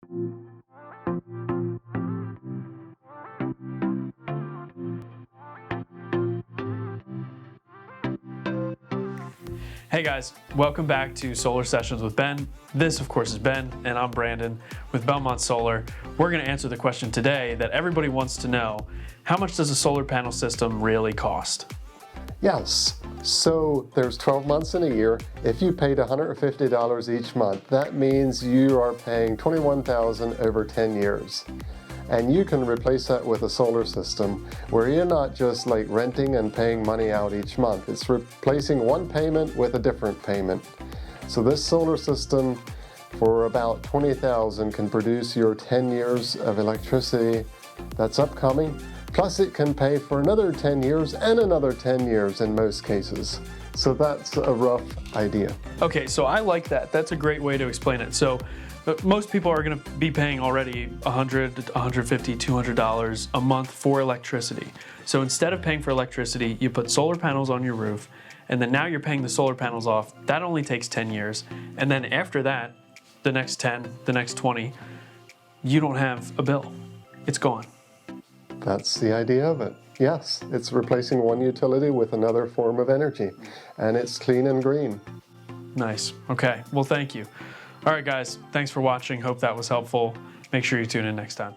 Hey guys, welcome back to Solar Sessions with Ben. This, of course, is Ben, and I'm Brandon with Belmont Solar. We're going to answer the question today that everybody wants to know. How much does a solar panel system really cost? Yes, so there's 12 months in a year. If you paid $150 each month, that means you are paying $21,000 over 10 years. And you can replace that with a solar system where you're not just like renting and paying money out each month. It's replacing one payment with a different payment. So this solar system for about $20,000 can produce your 10 years of electricity that's upcoming. Plus it can pay for another 10 years and another 10 years in most cases. So that's a rough idea. Okay, so I like that. That's a great way to explain it. So most people are going to be paying already $100, $150, $200 a month for electricity. So instead of paying for electricity, you put solar panels on your roof, and then now you're paying the solar panels off. That only takes 10 years. And then after that, the next 10, the next 20, you don't have a bill. It's gone. That's the idea of it. Yes, it's replacing one utility with another form of energy, and it's clean and green. Nice. Okay, well, thank you. All right, guys, thanks for watching. Hope that was helpful. Make sure you tune in next time.